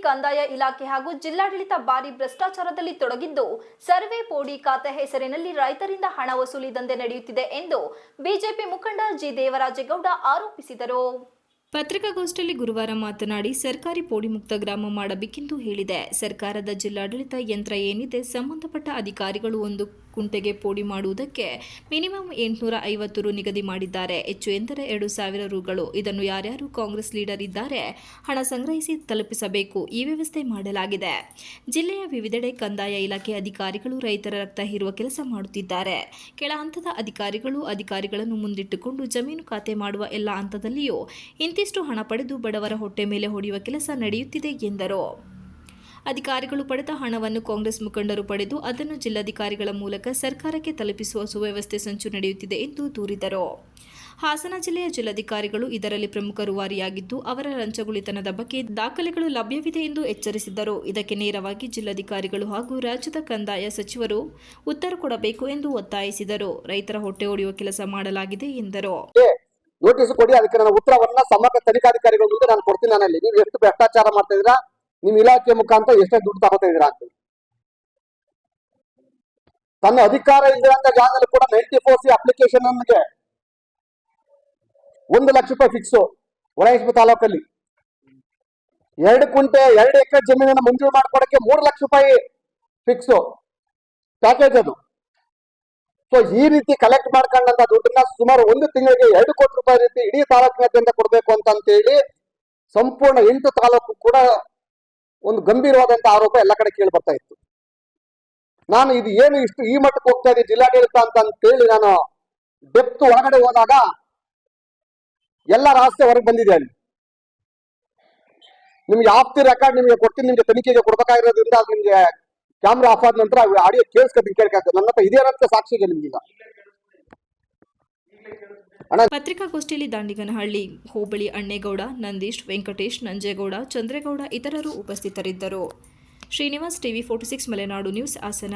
ಕಂದಾಯ ಇಲಾಖೆ ಹಾಗೂ ಜಿಲ್ಲಾಡಳಿತ ಭಾರಿ ಭ್ರಷ್ಟಾಚಾರದಲ್ಲಿ ತೊಡಗಿದ್ದು ಸರ್ವೆ ಪೋಡಿ ಖಾತೆ ಹೆಸರಿನಲ್ಲಿ ರೈತರಿಂದ ಹಣ ವಸೂಲಿ ದಂಧೆ ನಡೆಯುತ್ತಿದೆ ಎಂದು ಬಿಜೆಪಿ ಮುಖಂಡ ಜಿ ದೇವರಾಜೇಗೌಡ ಆರೋಪಿಸಿದರು. ಪತ್ರಿಕಾಗೋಷ್ಠಿಯಲ್ಲಿ ಗುರುವಾರ ಮಾತನಾಡಿ ಸರ್ಕಾರಿ ಪೋಡಿ ಮುಕ್ತ ಗ್ರಾಮ ಮಾಡಬೇಕೆಂದು ಹೇಳಿದೆ. ಸರ್ಕಾರದ ಜಿಲ್ಲಾಡಳಿತ ಯಂತ್ರ ಏನಿದೆ, ಸಂಬಂಧಪಟ್ಟ ಅಧಿಕಾರಿಗಳು ಒಂದು ಕುಂಟೆಗೆ ಪೋಡಿ ಮಾಡುವುದಕ್ಕೆ ಮಿನಿಮಮ್ 850 ರು ನಿಗದಿ ಮಾಡಿದ್ದಾರೆ. ಹೆಚ್ಚು ಎಂದರೆ 2000 ರುಗಳು. ಇದನ್ನು ಯಾರ್ಯಾರು ಕಾಂಗ್ರೆಸ್ ಲೀಡರ್ ಇದ್ದಾರೆ ಹಣ ಸಂಗ್ರಹಿಸಿ ತಲುಪಿಸಬೇಕು. ಈ ವ್ಯವಸ್ಥೆ ಮಾಡಲಾಗಿದೆ. ಜಿಲ್ಲೆಯ ವಿವಿಧೆಡೆ ಕಂದಾಯ ಇಲಾಖೆ ಅಧಿಕಾರಿಗಳು ರೈತರ ರಕ್ತ ಹೀರುವ ಕೆಲಸ ಮಾಡುತ್ತಿದ್ದಾರೆ. ಕೆಳ ಹಂತದ ಅಧಿಕಾರಿಗಳನ್ನು ಮುಂದಿಟ್ಟುಕೊಂಡು ಜಮೀನು ಖಾತೆ ಮಾಡುವ ಎಲ್ಲ ಹಂತದಲ್ಲಿಯೂ ಇಂತಿಷ್ಟು ಹಣ ಪಡೆದು ಬಡವರ ಹೊಟ್ಟೆ ಮೇಲೆ ಹೊಡೆಯುವ ಕೆಲಸ ನಡೆಯುತ್ತಿದೆ ಎಂದರು. ಅಧಿಕಾರಿಗಳು ಪಡೆದ ಹಣವನ್ನು ಕಾಂಗ್ರೆಸ್ ಮುಖಂಡರು ಪಡೆದು ಅದನ್ನು ಜಿಲ್ಲಾಧಿಕಾರಿಗಳ ಮೂಲಕ ಸರ್ಕಾರಕ್ಕೆ ತಲುಪಿಸುವ ಸುವ್ಯವಸ್ಥೆ ಸಂಚು ನಡೆಯುತ್ತಿದೆ ಎಂದು ದೂರಿದರು. ಹಾಸನ ಜಿಲ್ಲೆಯ ಜಿಲ್ಲಾಧಿಕಾರಿಗಳು ಇದರಲ್ಲಿ ಪ್ರಮುಖ ರೂವಾರಿಯಾಗಿದ್ದು ಅವರ ಲಂಚಗುಳಿತನದ ಬಗ್ಗೆ ದಾಖಲೆಗಳು ಲಭ್ಯವಿದೆ ಎಂದು ಎಚ್ಚರಿಸಿದ್ದರು. ಇದಕ್ಕೆ ನೇರವಾಗಿ ಜಿಲ್ಲಾಧಿಕಾರಿಗಳು ಹಾಗೂ ರಾಜ್ಯದ ಕಂದಾಯ ಸಚಿವರು ಉತ್ತರ ಕೊಡಬೇಕು ಎಂದು ಒತ್ತಾಯಿಸಿದರು. ರೈತರ ಹೊಟ್ಟೆ ಹೊಡೆಯುವ ಕೆಲಸ ಮಾಡಲಾಗಿದೆ ಎಂದರು. ನೋಟಿಸ್ ಕೊಡಿ, ಅದಕ್ಕೆ ನನ್ನ ಉತ್ತರವನ್ನ ಸಮಗ್ರ ತನಿಖಾಧಿಕಾರಿಗಳ ಮುಂದೆ ನಾನು ಕೊಡ್ತೀನಿ. ನಾನಲ್ಲಿ ನೀವು ಎಷ್ಟು ಭ್ರಷ್ಟಾಚಾರ ಮಾಡ್ತಾ ಇದ್ದೀರಾ, ನಿಮ್ ಇಲಾಖೆ ಮುಖಾಂತರ ಎಷ್ಟೇ ದುಡ್ಡು ತಗೋತಾ ಇದ್ದೀರಾ ಅಂತ. ತನ್ನ ಅಧಿಕಾರ ಇಲ್ಲದಂತ ಜಾಗದಲ್ಲಿ ಕೂಡ 94C ಅಪ್ಲಿಕೇಶನ್ ನಮಗೆ 1 ಲಕ್ಷ ರೂಪಾಯಿ ಫಿಕ್ಸ್. ಹೊಳೆಹೊಸೂರು ತಾಲೂಕಲ್ಲಿ 2 ಕುಂಟೆ 2 ಎಕರೆ ಜಮೀನನ್ನು ಮಂಜೂರು ಮಾಡ್ಕೊಡಕ್ಕೆ 3 ಲಕ್ಷ ರೂಪಾಯಿ ಫಿಕ್ಸ್ ಪ್ಯಾಕೇಜ್ ಅದು. ಸೊ ಈ ರೀತಿ ಕಲೆಕ್ಟ್ ಮಾಡ್ಕೊಂಡಂತ ದುಡ್ಡನ್ನ ಸುಮಾರು 1 ತಿಂಗಳಿಗೆ 2 ಕೋಟಿ ರೂಪಾಯಿ ರೀತಿ ಇಡೀ ತಾಲೂಕಿನಾದ್ಯಂತ ಕೊಡಬೇಕು ಅಂತ ಹೇಳಿ ಸಂಪೂರ್ಣ 8 ತಾಲೂಕು ಕೂಡ ಒಂದು ಗಂಭೀರವಾದಂತ ಆರೋಪ ಎಲ್ಲ ಕಡೆ ಕೇಳಿ ಬರ್ತಾ ಇತ್ತು. ನಾನು ಇದು ಏನು ಇಷ್ಟು ಈ ಮಟ್ಟಕ್ಕೆ ಹೋಗ್ತಾ ಇದೆ ಜಿಲ್ಲಾಡಳಿತ ಅಂತ ಹೇಳಿ ನಾನು ಡೆಪ್ತ್ ಒಳಗಡೆ ಹೋದಾಗ ಎಲ್ಲ ರಹಸ್ಯ ಹೊರಗೆ ಬಂದಿದೆ. ಅಲ್ಲಿ ನಿಮ್ಗೆ ಆಫ್ತಿ ರೆಕಾರ್ಡ್ ನಿಮ್ಗೆ ಕೊಡ್ತೀನಿ, ನಿಮ್ಗೆ ತನಿಖೆಗೆ ಕೊಡ್ಬೇಕಾಗಿರೋದ್ರಿಂದ ಅದು ನಿಮ್ಗೆ ಕ್ಯಾಮ್ರಾ ಆಫ್ ಆದ ನಂತರ ಆಡಿಯೋ ಕೇಳಿಸ್ಕೊತೀನಿ, ಕೇಳ್ಕಾಗ್ತದೆ. ನನ್ನ ಹತ್ರ ಇದೇನಂತ ಸಾಕ್ಷಿಗೆ ನಿಮ್ಗೀಗ. ಪತ್ರಿಕಾಗೋಷ್ಠಿಯಲ್ಲಿ ದಾಂಡಿಗನಹಳ್ಳಿ ಹೋಬಳಿ ಅಣ್ಣೇಗೌಡ, ನಂದೀಶ್, ವೆಂಕಟೇಶ್, ನಂಜೇಗೌಡ, ಚಂದ್ರೇಗೌಡ ಇತರರು ಉಪಸ್ಥಿತರಿದ್ದರು. Srinivas, TV 46 Malenadu news, Hassan.